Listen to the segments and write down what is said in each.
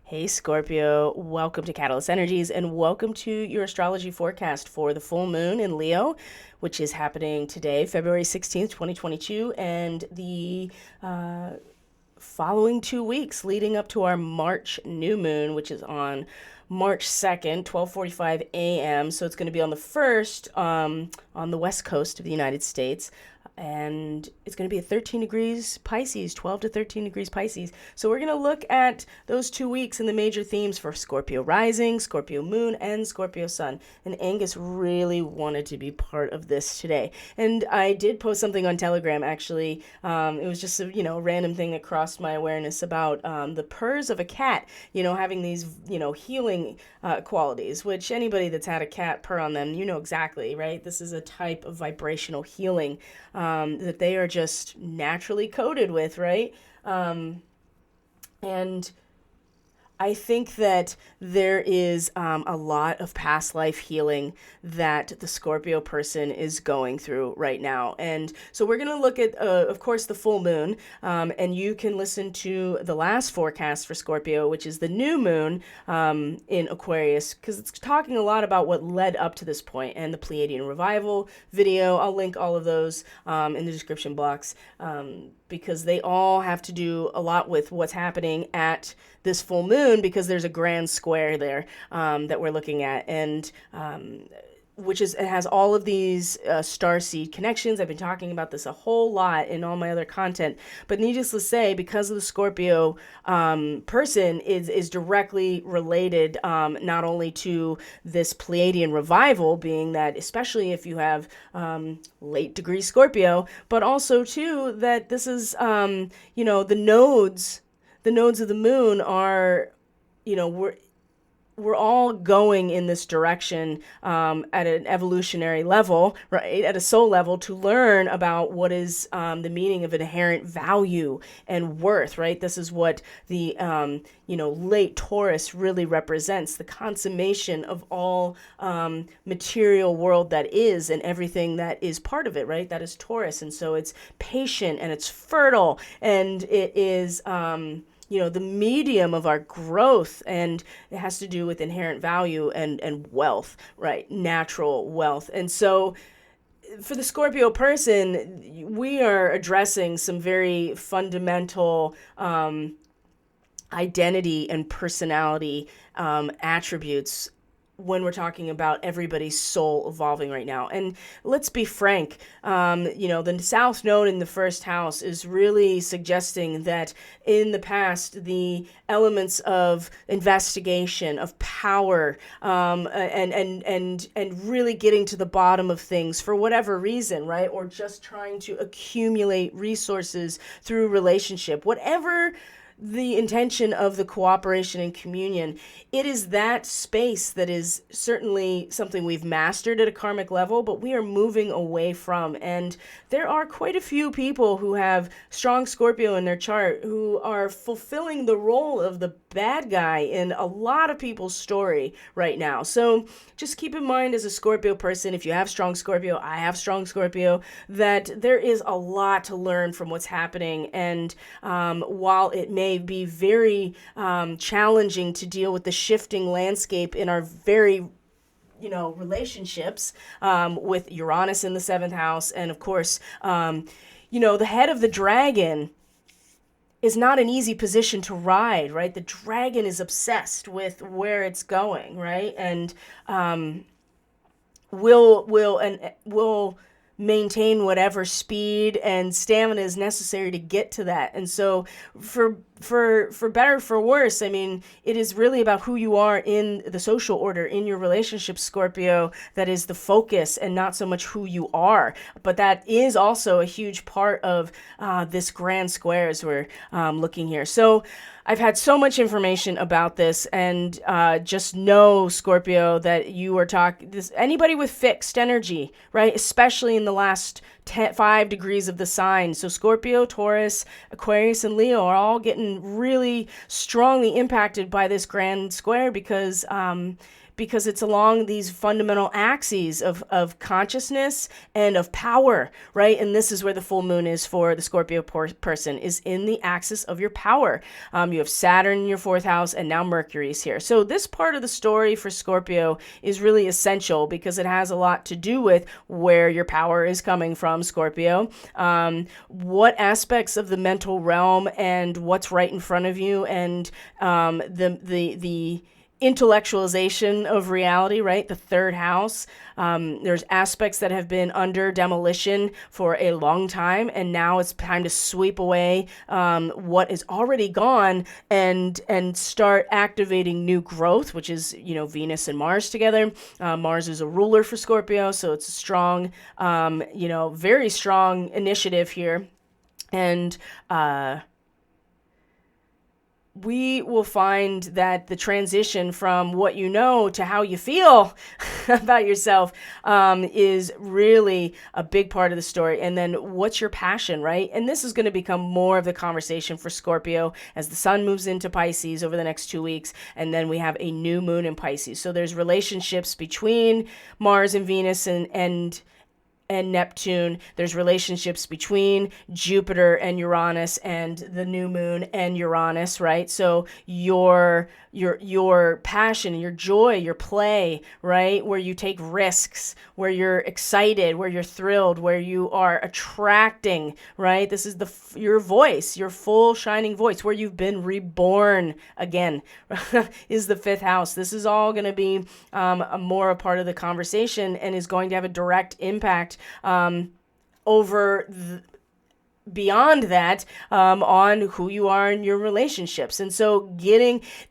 Hey Scorpio, welcome to Catalyst Energies and welcome to your astrology forecast for the full moon in Leo, which is happening today, February 16th, 2022, and the following 2 weeks leading up to our March new moon, which is on March 2nd, 12:45 a.m. So it's going to be on the 1st on the west coast of the United States. And it's going to be at 13 degrees Pisces, 12 to 13 degrees Pisces. So we're going to look at those 2 weeks and the major themes for Scorpio rising, Scorpio moon, and Scorpio sun. And Angus really wanted to be part of this today. And I did post something on Telegram, actually. It was just a random thing that crossed my awareness about the purrs of a cat, having these, healing qualities, which anybody that's had a cat purr on them, you know exactly, right? This is a type of vibrational healing that they are just naturally coded with, right? And I think that there is a lot of past life healing that the Scorpio person is going through right now. And so we're going to look at, of course, the full moon. And you can listen to the last forecast for Scorpio, which is the new moon in Aquarius, because it's talking a lot about what led up to this point and the Pleiadian revival video. I'll link all of those in the description box. Because they all have to do a lot with what's happening at this full moon, because there's a grand square there that we're looking at, and it has all of these starseed connections. I've been talking about this a whole lot in all my other content, but needless to say, because of the Scorpio person is directly related not only to this Pleiadian revival, being that especially if you have late degree Scorpio, but also too that this is the nodes of the moon are, we're all going in this direction at an evolutionary level, right, at a soul level, to learn about what is the meaning of inherent value and worth, right? This is what the, late Taurus really represents, the consummation of all material world that is and everything that is part of it, right? That is Taurus. And so it's patient and it's fertile and it is... the medium of our growth, and it has to do with inherent value and wealth, right? Natural wealth. And so for the Scorpio person, we are addressing some very fundamental identity and personality attributes when we're talking about everybody's soul evolving right now. And let's be frank, the South Node in the first house is really suggesting that in the past, the elements of investigation, of power, and really getting to the bottom of things for whatever reason, right? Or just trying to accumulate resources through relationship, whatever the intention of the cooperation and communion, it is that space that is certainly something we've mastered at a karmic level, but we are moving away from. And there are quite a few people who have strong Scorpio in their chart who are fulfilling the role of the bad guy in a lot of people's story right now. So just keep in mind, as a Scorpio person, if you have strong Scorpio, I have strong Scorpio, that there is a lot to learn from what's happening. And while it may be very challenging to deal with the shifting landscape in our very relationships with Uranus in the 7th house, and of course the head of the dragon is not an easy position to ride, right? The dragon is obsessed with where it's going, right? And will maintain whatever speed and stamina is necessary to get to that. And so for better, for worse, I mean, it is really about who you are in the social order, in your relationship, Scorpio, that is the focus, and not so much who you are. But that is also a huge part of this grand square as we're looking here. So I've had so much information about this, and just know, Scorpio, that you are anybody with fixed energy, right? Especially in the last 5 degrees of the sign. So Scorpio, Taurus, Aquarius, and Leo are all getting really strongly impacted by this grand square because because it's along these fundamental axes of consciousness and of power, right? And this is where the full moon is for the Scorpio person, is in the axis of your power. You have Saturn in your fourth house, and now Mercury is here. So this part of the story for Scorpio is really essential because it has a lot to do with where your power is coming from, Scorpio, what aspects of the mental realm and what's right in front of you, and the intellectualization of reality, right? The third house. There's aspects that have been under demolition for a long time, and now it's time to sweep away what is already gone and start activating new growth, which is, Venus and Mars together. Mars is a ruler for Scorpio, so it's a strong, very strong initiative here. And we will find that the transition from what you know to how you feel about yourself is really a big part of the story. And then what's your passion, right? And this is going to become more of the conversation for Scorpio as the sun moves into Pisces over the next 2 weeks. And then we have a new moon in Pisces. So there's relationships between Mars and Venus and Neptune. There's relationships between Jupiter and Uranus and the new moon and Uranus, right? So your passion, your joy, your play, right? Where you take risks, where you're excited, where you're thrilled, where you are attracting, right? This is your voice, your full shining voice, where you've been reborn again, is the fifth house. This is all going to be more a part of the conversation and is going to have a direct impact beyond that on who you are in your relationships. And so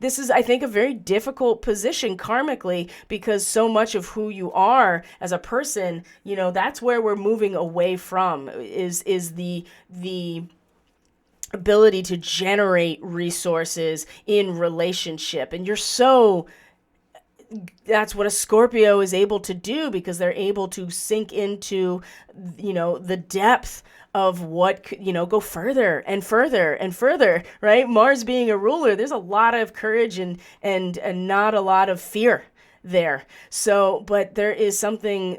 this is, I think, a very difficult position karmically, because so much of who you are as a person, that's where we're moving away from, is the ability to generate resources in relationship. And that's what a Scorpio is able to do, because they're able to sink into, the depth of what, go further and further and further, right? Mars being a ruler, there's a lot of courage and not a lot of fear there. So, but there is something,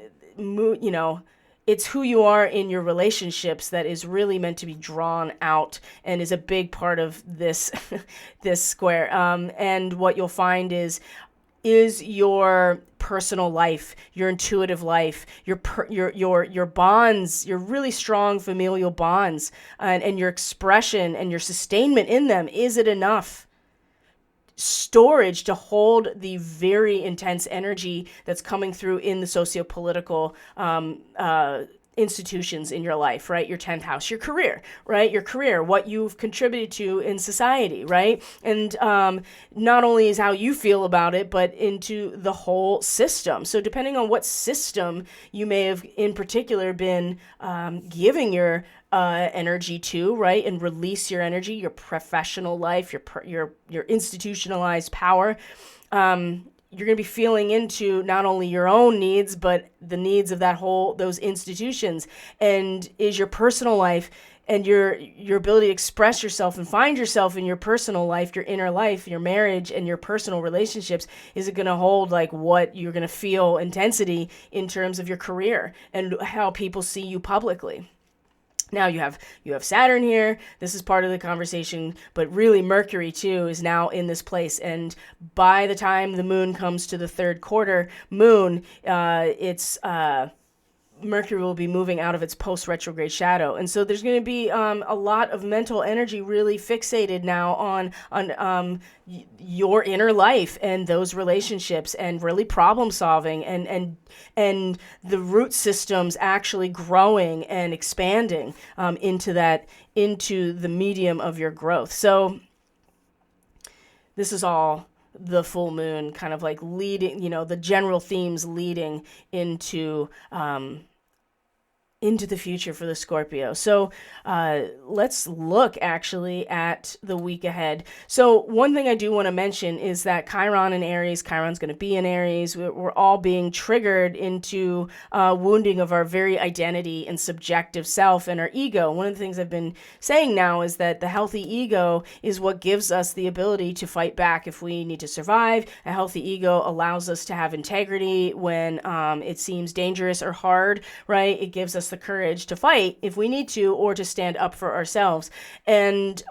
it's who you are in your relationships that is really meant to be drawn out and is a big part of this, this square. And what you'll find is your personal life, your intuitive life, your bonds, your really strong familial bonds, and your expression and your sustainment in them. Is it enough storage to hold the very intense energy that's coming through in the socio-political institutions in your life, right? Your 10th house, your career, right? Your career, what you've contributed to in society, right? And not only is how you feel about it, but into the whole system. So depending on what system you may have in particular been giving your energy to, right? And release your energy, your professional life, your institutionalized power, you're going to be feeling into not only your own needs, but the needs of those institutions. And is your personal life and your ability to express yourself and find yourself in your personal life, your inner life, your marriage and your personal relationships, is it going to hold like what you're going to feel intensity in terms of your career and how people see you publicly? Now you have Saturn here. This is part of the conversation, but really Mercury too is now in this place. And by the time the moon comes to the third quarter moon, Mercury will be moving out of its post-retrograde shadow. And so there's going to be a lot of mental energy really fixated now on your inner life and those relationships, and really problem solving and the root systems actually growing and expanding into the medium of your growth. So this is all the full moon kind of like leading, the general themes leading into into the future for the Scorpio. So let's look actually at the week ahead. So one thing I do want to mention is that Chiron in Aries, Chiron's going to be in Aries. We're all being triggered into wounding of our very identity and subjective self and our ego. One of the things I've been saying now is that the healthy ego is what gives us the ability to fight back if we need to survive. A healthy ego allows us to have integrity when it seems dangerous or hard, right? It gives us the courage to fight if we need to, or to stand up for ourselves. And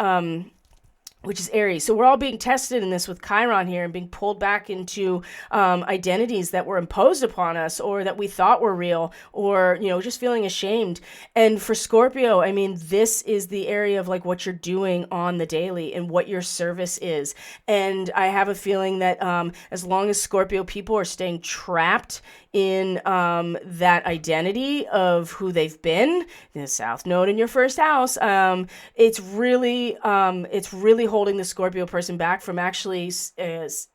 which is Aries. So we're all being tested in this with Chiron here and being pulled back into identities that were imposed upon us, or that we thought were real, or, just feeling ashamed. And for Scorpio, I mean, this is the area of like what you're doing on the daily and what your service is. And I have a feeling that as long as Scorpio people are staying trapped in that identity of who they've been, the South Node in your first house, it's really holding the Scorpio person back from actually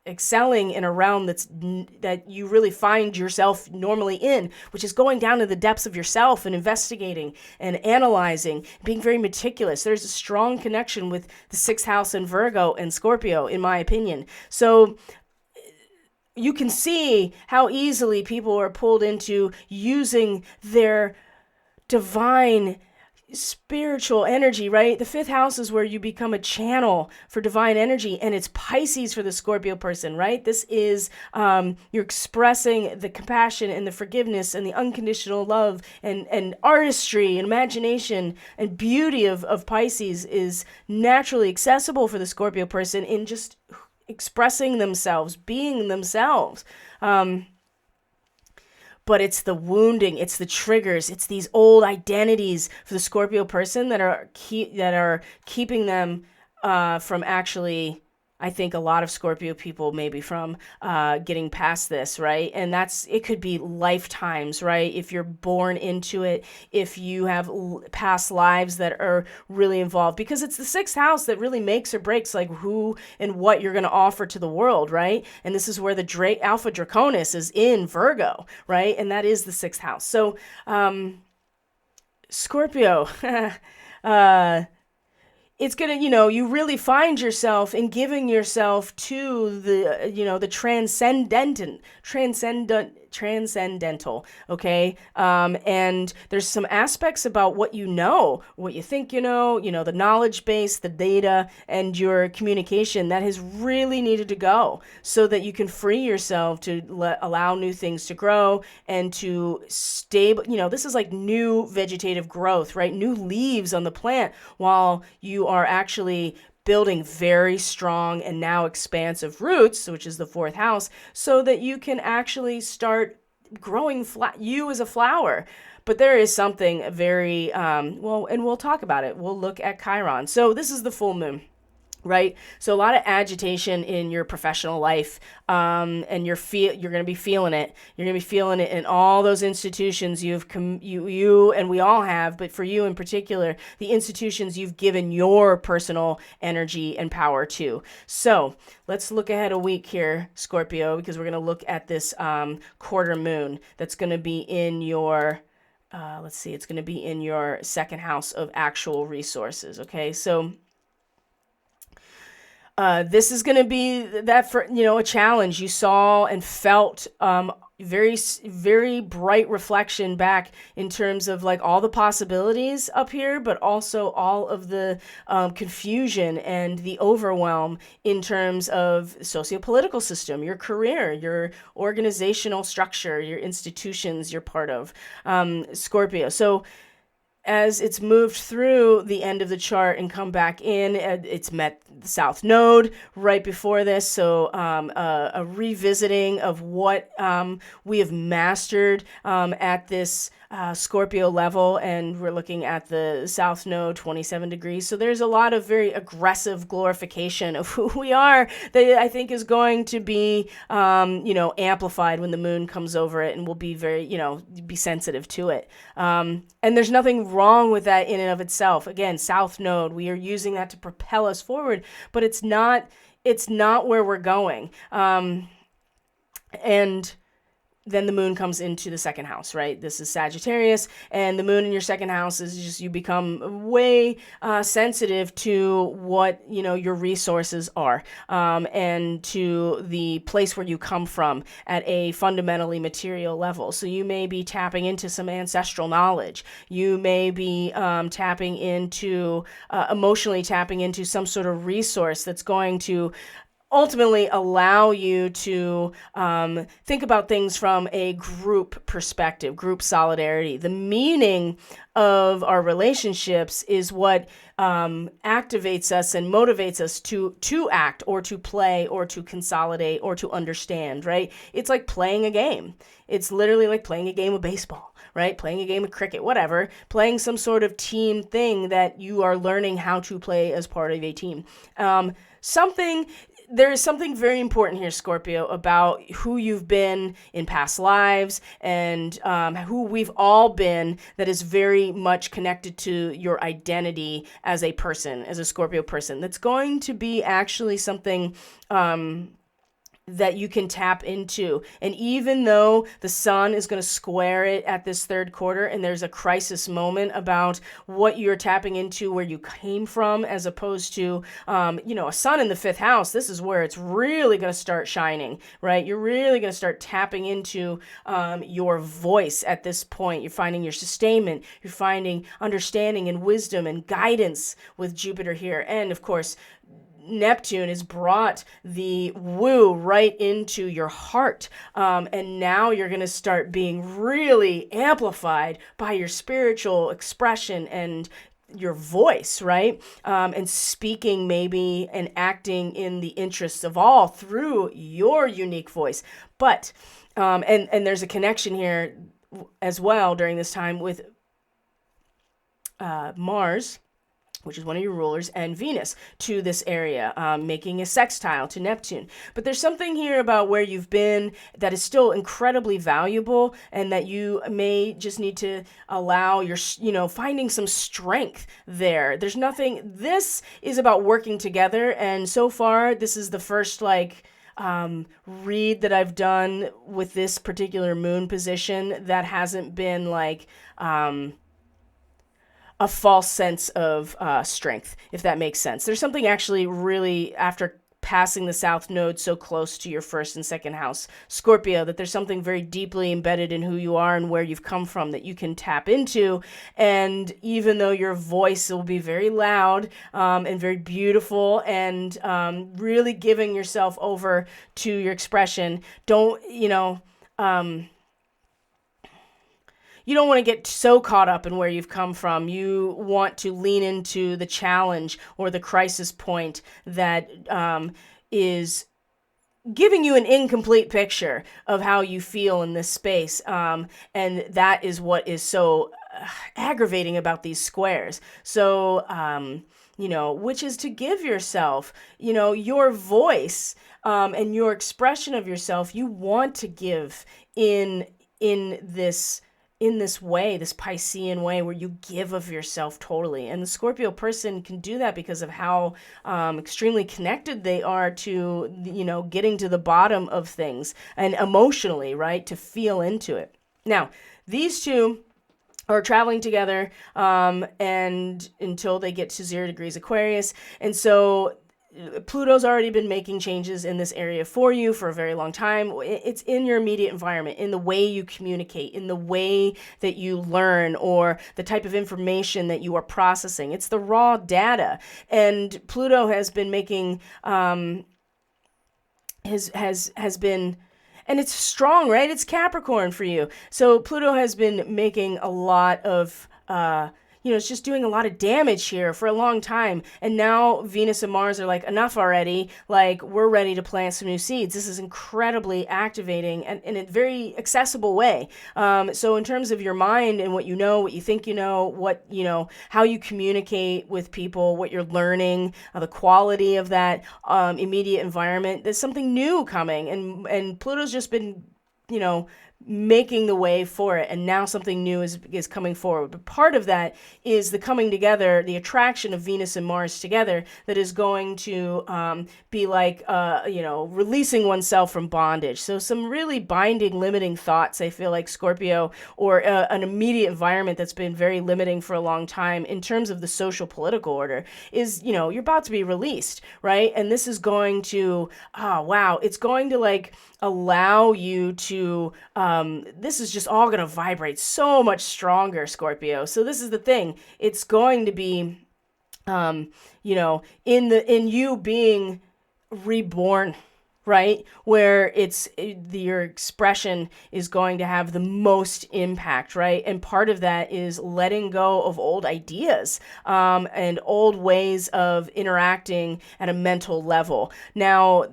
excelling in a realm that you really find yourself normally in, which is going down to the depths of yourself and investigating and analyzing, being very meticulous. There's a strong connection with the sixth house and Virgo and Scorpio, in my opinion. So you can see how easily people are pulled into using their divine spiritual energy, right? The fifth house is where you become a channel for divine energy, and it's Pisces for the Scorpio person, right? This is, you're expressing the compassion and the forgiveness and the unconditional love and artistry and imagination and beauty of Pisces is naturally accessible for the Scorpio person in just expressing themselves, being themselves. But it's the wounding, it's the triggers, it's these old identities for the Scorpio person that are keeping them from actually, I think a lot of Scorpio people maybe from getting past this, right? And it could be lifetimes, right? If you're born into it, if you have past lives that are really involved, because it's the sixth house that really makes or breaks like who and what you're going to offer to the world, right? And this is where the Alpha Draconis is in Virgo, right? And that is the sixth house. So Scorpio, it's going to, you really find yourself in giving yourself to the, the transcendental, okay? And there's some aspects about what what you think the knowledge base, the data, and your communication that has really needed to go so that you can free yourself to allow new things to grow and to stable, this is like new vegetative growth, right? New leaves on the plant while you are actually building very strong and now expansive roots, which is the fourth house, so that you can actually start growing you as a flower. But there is something very, and we'll talk about it. We'll look at Chiron. So this is the full moon, right? So a lot of agitation in your professional life, and you're going to be feeling it. You're going to be feeling it in all those institutions you and we all have, but for you in particular, the institutions you've given your personal energy and power to. So let's look ahead a week here, Scorpio, because we're going to look at this quarter moon that's going to be in your it's going to be in your second house of actual resources. Okay, so this is going to be that for, a challenge. You saw and felt very, very bright reflection back in terms of like all the possibilities up here, but also all of the confusion and the overwhelm in terms of socio-political system, your career, your organizational structure, your institutions you're part of, Scorpio. So as it's moved through the end of the chart and come back in, it's met the South Node right before this. So a revisiting of what we have mastered at this Scorpio level, and we're looking at the South Node 27 degrees. So there's a lot of very aggressive glorification of who we are that I think is going to be, amplified when the moon comes over it, and we'll be very, be sensitive to it. And there's nothing wrong with that in and of itself. Again, South Node, we are using that to propel us forward, but it's not where we're going. And then the moon comes into the second house, right? This is Sagittarius, and the moon in your second house is just, you become way sensitive to what, your resources are, and to the place where you come from at a fundamentally material level. So you may be tapping into some ancestral knowledge. You may be emotionally tapping into some sort of resource that's going to ultimately allow you to think about things from a group perspective, group solidarity. The meaning of our relationships is what activates us and motivates us to act or to play or to consolidate or to understand, right? It's like playing a game. It's literally like playing a game of baseball, right? Playing a game of cricket, whatever, playing some sort of team thing that you are learning how to play as part of a team. There is something very important here, Scorpio, about who you've been in past lives and who we've all been, that is very much connected to your identity as a person, as a Scorpio person. That's going to be actually something that you can tap into. And even though the sun is going to square it at this third quarter, and there's a crisis moment about what you're tapping into, where you came from, as opposed to, a sun in the fifth house, this is where it's really going to start shining, right? You're really going to start tapping into your voice at this point. You're finding your sustainment. You're finding understanding and wisdom and guidance with Jupiter here. And of course, Neptune has brought the woo right into your heart. And now you're going to start being really amplified by your spiritual expression and your voice, right? And speaking maybe and acting in the interests of all through your unique voice. But, and there's a connection here as well during this time with Mars, which is one of your rulers, and Venus to this area, making a sextile to Neptune. But there's something here about where you've been that is still incredibly valuable, and that you may just need to allow your, finding some strength there. There's nothing, this is about working together, and so far, this is the first, read that I've done with this particular moon position that hasn't been a false sense of strength, if that makes sense. There's something actually really, after passing the South Node so close to your first and second house, Scorpio, that there's something very deeply embedded in who you are and where you've come from that you can tap into. And even though your voice will be very loud and very beautiful and really giving yourself over to your expression, you don't want to get so caught up in where you've come from. You want to lean into the challenge or the crisis point that is giving you an incomplete picture of how you feel in this space. And that is what is so aggravating about these squares. So, which is to give yourself, your voice and your expression of yourself. You want to give in this way, this Piscean way, where you give of yourself totally. And the Scorpio person can do that because of how extremely connected they are to, getting to the bottom of things and emotionally, right, to feel into it. Now, these two are traveling together and until they get to 0 degrees Aquarius. And so Pluto's already been making changes in this area for you for a very long time. It's in your immediate environment, in the way you communicate, in the way that you learn, or the type of information that you are processing. It's the raw data. And Pluto has been making, has been, and it's strong, right? It's Capricorn for you. So Pluto has been making a lot of, it's just doing a lot of damage here for a long time. And now Venus and Mars are like, enough already. We're ready to plant some new seeds. This is incredibly activating and in a very accessible way. So in terms of your mind and what you know, what you think what, how you communicate with people, what you're learning, the quality of that immediate environment, there's something new coming. And Pluto's just been, making the way for it, and now something new is coming forward. But part of that is the coming together, the attraction of Venus and Mars together, that is going to be like releasing oneself from bondage. So some really binding, limiting thoughts, I feel like, Scorpio, or an immediate environment that's been very limiting for a long time in terms of the social political order, is, you're about to be released, right? And this is going to, it's going to like allow you to, this is just all going to vibrate so much stronger, Scorpio. So this is the thing. It's going to be, in you being reborn, right? Where your expression is going to have the most impact, right? And part of that is letting go of old ideas, and old ways of interacting at a mental level. Now,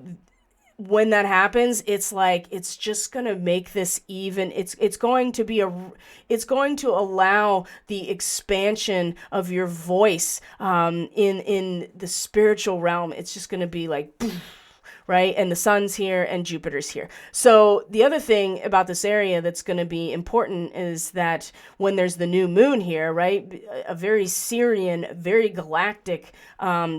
when that happens, it's like, it's just going to make this even, it's going to allow the expansion of your voice, in the spiritual realm. It's just going to be like, right? And the sun's here and Jupiter's here. So the other thing about this area that's going to be important is that when there's the new moon here, right, a very Syrian, very galactic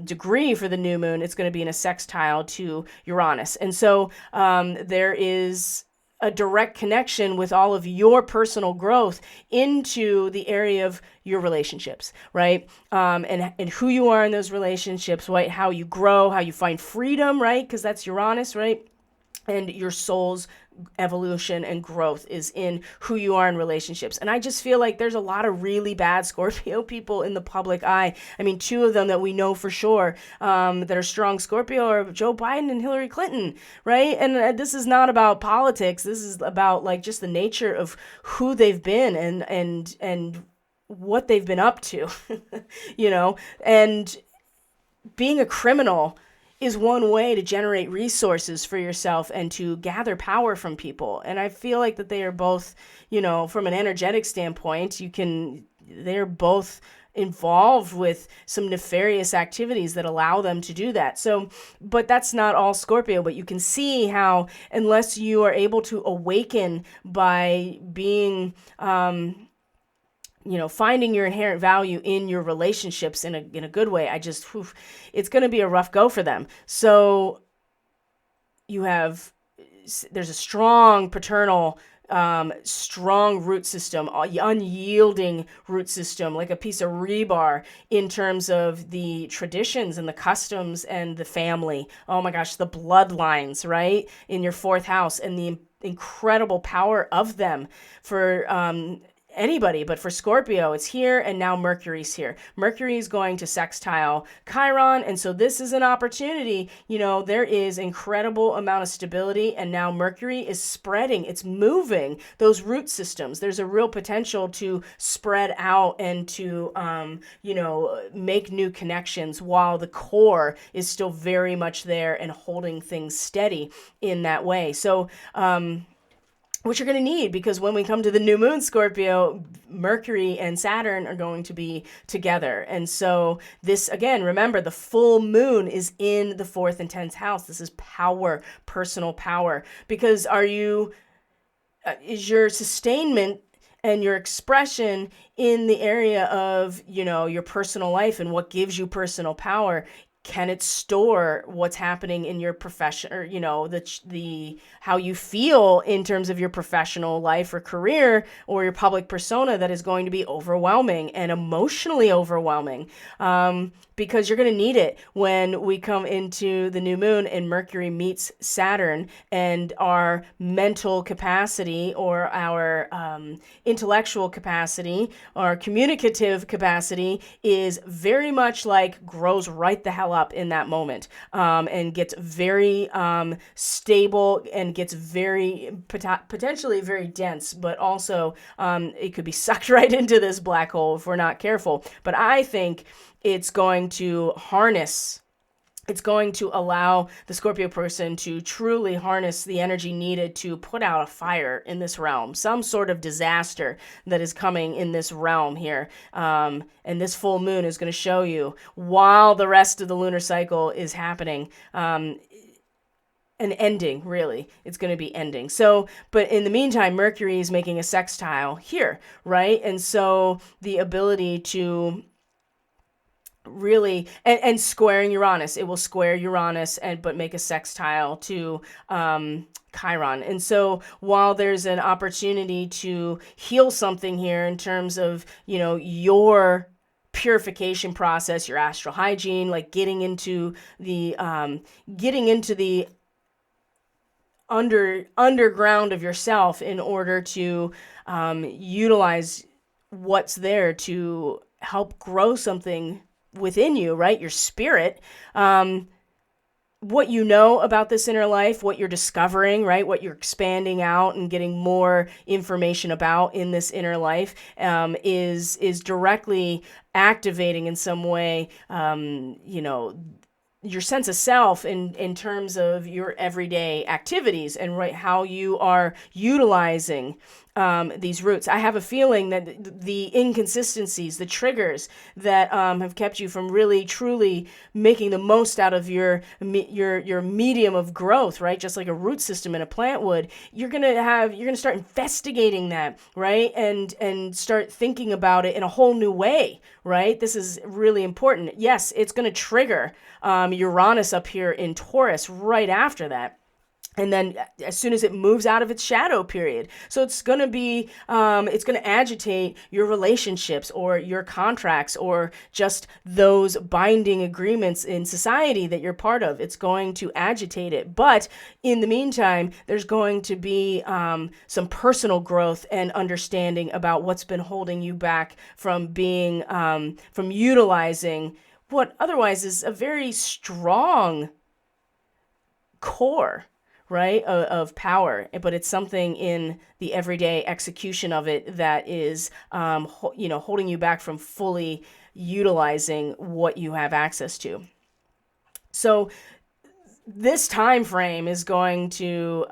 degree for the new moon, it's going to be in a sextile to Uranus. And so there is a direct connection with all of your personal growth into the area of your relationships, right? And who you are in those relationships, right? How you grow, how you find freedom, right? Because that's Uranus, right? And your soul's evolution and growth is in who you are in relationships. And I just feel like there's a lot of really bad Scorpio people in the public eye. I mean, two of them that we know for sure, that are strong Scorpio, are Joe Biden and Hillary Clinton, right? And this is not about politics. This is about like just the nature of who they've been and what they've been up to, and being a criminal is one way to generate resources for yourself and to gather power from people. And I feel like that they are both, from an energetic standpoint, they're both involved with some nefarious activities that allow them to do that. So, but that's not all Scorpio, but you can see how, unless you are able to awaken by being, finding your inherent value in your relationships in a good way, it's going to be a rough go for them. So there's a strong paternal, strong root system, unyielding root system, like a piece of rebar in terms of the traditions and the customs and the family. Oh my gosh, the bloodlines, right? In your fourth house, and the incredible power of them for, anybody, but for Scorpio, it's here, and now Mercury's here. Mercury is going to sextile Chiron, and so this is an opportunity. There is incredible amount of stability, and now Mercury is spreading. It's moving those root systems. There's a real potential to spread out and to, make new connections while the core is still very much there and holding things steady in that way. So, which you're going to need, because when we come to the new moon, Scorpio, Mercury and Saturn are going to be together. And so this, again, remember, the full moon is in the 4th and 10th house. This is power, personal power, because is your sustainment and your expression in the area of, your personal life and what gives you personal power. Can it store what's happening in your profession, or, the how you feel in terms of your professional life or career or your public persona that is going to be overwhelming and emotionally overwhelming? Because you're going to need it when we come into the new moon and Mercury meets Saturn, and our mental capacity, or our intellectual capacity, or communicative capacity is very much like grows right the hell up in that moment, and gets very stable, and gets very potentially very dense, but also it could be sucked right into this black hole if we're not careful. But I think it's going to allow the Scorpio person to truly harness the energy needed to put out a fire in this realm, some sort of disaster that is coming in this realm here. And this full moon is going to show you, while the rest of the lunar cycle is happening, an ending, really. It's going to be ending. So, but in the meantime, Mercury is making a sextile here, right? And so the ability to really and squaring Uranus, it will square Uranus and but make a sextile to Chiron. And so while there's an opportunity to heal something here in terms of, your purification process, your astral hygiene, like getting into the underground of yourself in order to utilize what's there to help grow something within you, right? Your spirit, what you know about this inner life, what you're discovering, right? What you're expanding out and getting more information about in this inner life, is directly activating in some way, your sense of self in terms of your everyday activities and right how you are utilizing these roots. I have a feeling that the inconsistencies, the triggers that have kept you from really truly making the most out of your medium of growth, right? Just like a root system in a plant would, you're gonna start investigating that, right? And start thinking about it in a whole new way, right? This is really important. Yes, it's gonna trigger Uranus up here in Taurus right after that. And then as soon as it moves out of its shadow period. So it's going to be, it's going to agitate your relationships or your contracts or just those binding agreements in society that you're part of. It's going to agitate it. But in the meantime, there's going to be some personal growth and understanding about what's been holding you back from being, from utilizing what otherwise is a very strong core, right, of power, but it's something in the everyday execution of it that is, holding you back from fully utilizing what you have access to. So this time frame is going to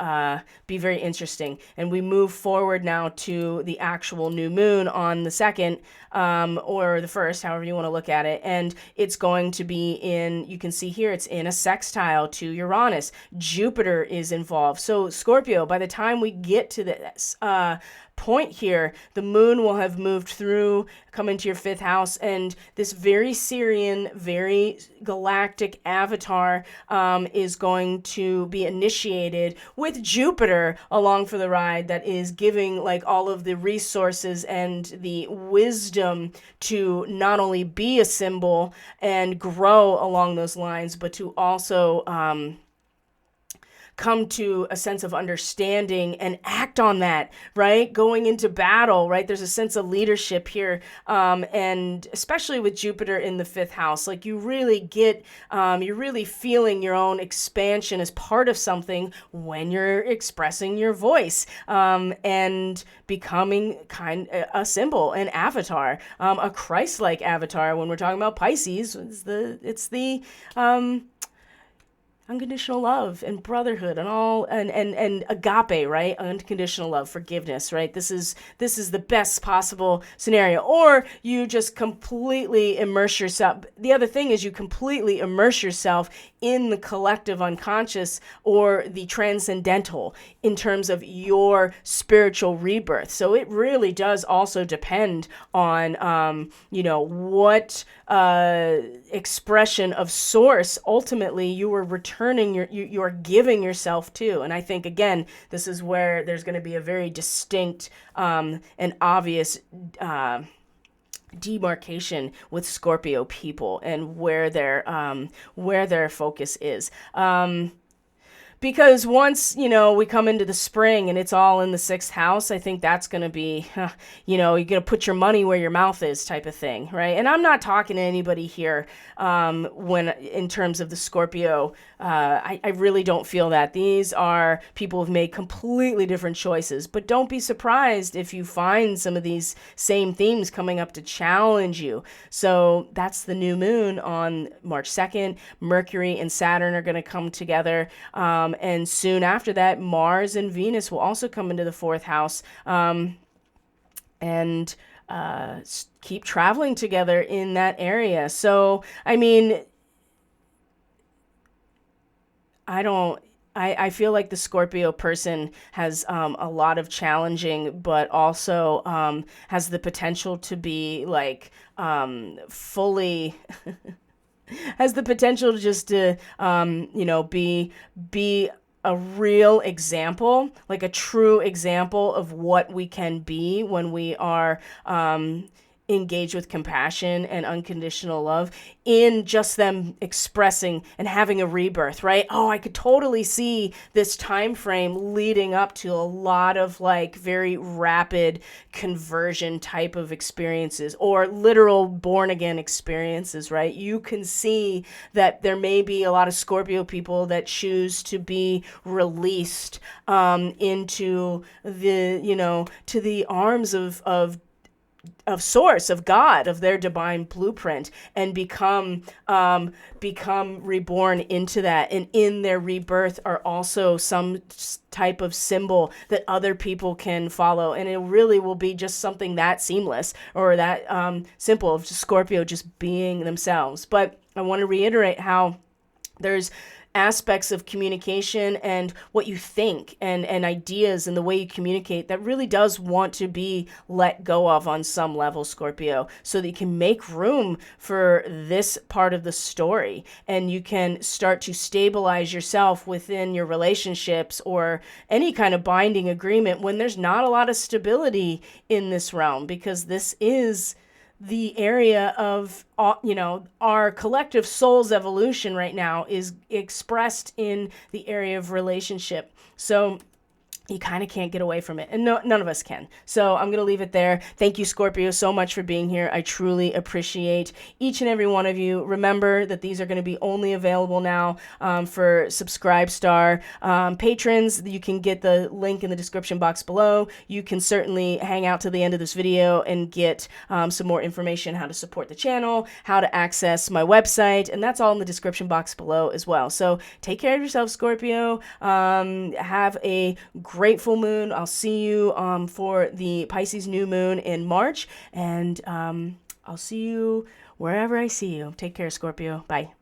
be very interesting, and we move forward now to the actual new moon on the 2nd, or the 1st, however you want to look at it, and it's going to be in, you can see here, it's in a sextile to Uranus. Jupiter is involved. So Scorpio, by the time we get to this point here, the moon will have moved through, come into your 5th house, and this very Sirian, very galactic avatar is going to be initiated with Jupiter along for the ride, that is giving like all of the resources and the wisdom to not only be a symbol and grow along those lines, but to also come to a sense of understanding and act on that, right? Going into battle, right? There's a sense of leadership here. And especially with Jupiter in the 5th house, like you really get, you're really feeling your own expansion as part of something when you're expressing your voice, and becoming a symbol, an avatar, a Christ-like avatar. When we're talking about Pisces, it's the unconditional love and brotherhood and all and agape, right? Unconditional love, forgiveness, right? This is the best possible scenario. Or you just completely immerse yourself. The other thing is you completely immerse yourself in the collective unconscious or the transcendental in terms of your spiritual rebirth. So it really does also depend on what expression of source ultimately you are returning, you are giving yourself to. And I think, again, this is where there's going to be a very distinct and obvious demarcation with Scorpio people and where their focus is. Because once, we come into the spring and it's all in the 6th house, I think that's going to be, you're going to put your money where your mouth is type of thing, right? And I'm not talking to anybody here when in terms of the Scorpio. I really don't feel that. These are people who've made completely different choices. But don't be surprised if you find some of these same themes coming up to challenge you. So that's the new moon on March 2nd. Mercury and Saturn are going to come together. And soon after that, Mars and Venus will also come into the 4th house, and keep traveling together in that area. So, I mean, I don't I feel like the Scorpio person has a lot of challenging, but also has the potential to be like fully has the potential to just to be a real example, like a true example of what we can be when we are engage with compassion and unconditional love in just them expressing and having a rebirth, right? Oh, I could totally see this time frame leading up to a lot of like very rapid conversion type of experiences or literal born again experiences, right? You can see that there may be a lot of Scorpio people that choose to be released into the, to the arms of source, of God, of their divine blueprint, and become reborn into that. And in their rebirth are also some type of symbol that other people can follow, and it really will be just something that seamless or that simple of Scorpio just being themselves. But I want to reiterate how there's aspects of communication and what you think and ideas and the way you communicate that really does want to be let go of on some level, Scorpio, so that you can make room for this part of the story and you can start to stabilize yourself within your relationships or any kind of binding agreement when there's not a lot of stability in this realm, because this is the area of, our collective soul's evolution right now is expressed in the area of relationship. So you kind of can't get away from it. And none of us can. So I'm going to leave it there. Thank you, Scorpio, so much for being here. I truly appreciate each and every one of you. Remember that these are going to be only available now for Subscribe Star patrons. You can get the link in the description box below. You can certainly hang out to the end of this video and get some more information, how to support the channel, how to access my website, and that's all in the description box below as well. So take care of yourself, Scorpio. Have a grateful moon. I'll see you for the Pisces new moon in March, and I'll see you wherever I see you. Take care, Scorpio. Bye.